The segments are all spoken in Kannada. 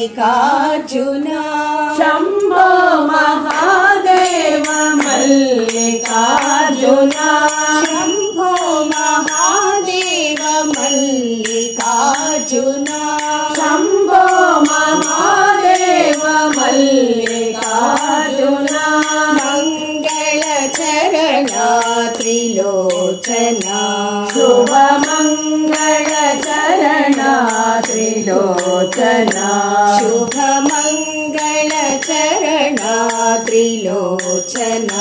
ಮಲ್ಲಿಕಾರ್ಜುನ ಶಂಭೋ ಮಹಾದೇವ ಮಲ್ಲಿಕಾರ್ಜುನ ಶಂಭೋ ಮಹಾದೇವ ಮಲ್ಲಿಕಾರ್ಜುನ ಶಂಭೋ ಮಹಾದೇವ ಮಲ್ಲಿಕಾರ್ಜುನ ಮಂಗಳ ಚರಣ ತ್ರಿಲೋಚನ ಶುಭ ಮಂಗಳ ಚರಣ ತ್ರಿಲೋಚನ ಶುಭ ಮಂಗಳ ಚರಣ ತ್ರಿಲೋಚನ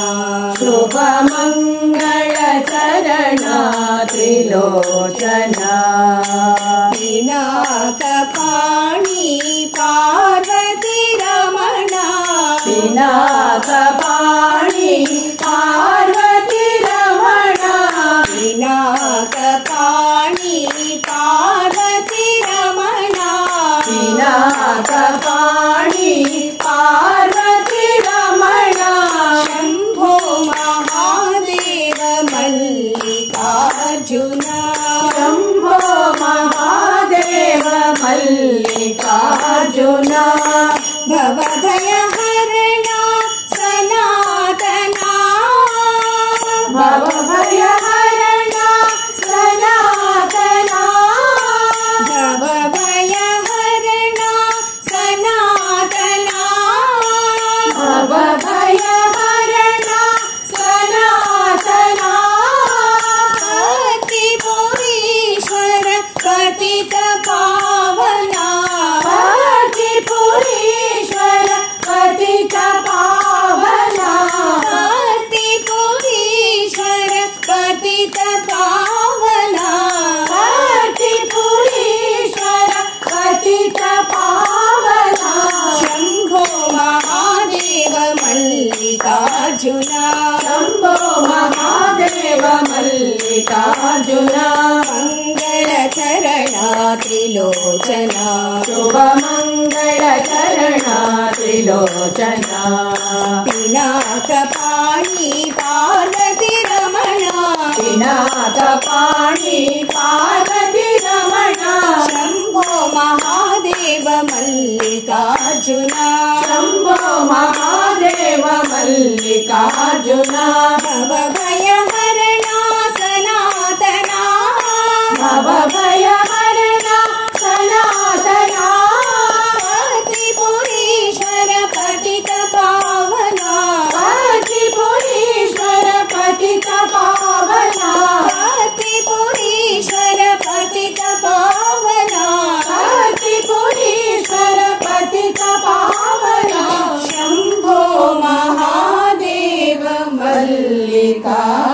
ಶುಭ ಮಂಗಳ ಚರಣ ತ್ರಿಲೋಚನ ಪಿನಾಕ ಪಾಣಿ ಪಾರ್ವತಿ ರಮಣ ಪಿನಾಕ ಪಾಣಿ ಪಾರ್ವತಿ ರಮಣ ಪಿನಾಕ ಪಾಣಿ ಪಾರ್ವತಿ ರಮಣ ಪಿನಾಕ ಪಾಣಿ ಪಾರ್ವತಿ ರಮಣ ಶಂಭೋ ಮಹಾದೇವ ಮಲ್ಲಿಕಾರ್ಜುನ ಶಂಭೋ ಮಹಾದೇವ ಮಲ್ಲಿಕಾರ್ಜುನ ಭವಭಯ ಹರಣ ಸನಾತನ ಭವಭಯ ಹರಣ ಸನಾತನ ಭವಭಯ ಹರಣ ಸನಾತನ ಭವಭಯ ಹರಣ ಸನಾತನ ಪತಿಪುರೀಶ್ವರ ಪತಿತ ಪಾವನ ಪತಿಪುರೀಶ್ವರ ಪತಿತ ಪಾವನ ಪತಿಪುರೀಶ್ವರ ಪತಿತ ಪಾವನ ಪತಿಪುರೀಶ್ವರ ಪತಿತ ಪಾವನ ಶಂಭೋ ಮಹಾದೇವ ಮಲ್ಲಿಕಾರ್ಜುನ ಶಂಭೋ ಮಹಾದೇವ ಮಲ್ಲಿಕಾರ್ಜುನ ಮಂಗಳ ಚರಣ ತ್ರಿಲೋಚನ ಶುಭ ಮಂಗಳ ಚರಣ ತ್ರಿಲೋಚನ ಪಿನಾಕ ಪಾಣಿ ಪಾರ್ವತಿ ರಮಣ ಪಿನಾಕ ಪಾಣಿ ಪಾರ್ವತಿ ರಮಣ ಶಂಭೋ ಮಹಾದೇವ ಮಲ್ಲಿಕಾರ್ಜುನ ಶಂಭೋ ಮಹಾದೇವ ಮಲ್ಲಿಕಾರ್ಜುನ ಭವಭಯ ಹರಣ ಸನಾತನ ಭವಭಯ ಹರಣ ಸನಾತನ ಪತಿಪುರೀಶ್ವರ ಪತಿತ ಪಾವನ ಪತಿಪುರೀಶ್ವರ ಪತಿತ ಪಾವನ ಪತಿಪುರೀಶ್ವರ ಪತಿತ ಪಾವನ ಪತಿಪುರೀಶ್ವರ ಪತಿತ ಪಾವನ ಶಂಭೋ ಮಹಾದೇವ ಮಲ್ಲಿಕಾರ್ಜುನ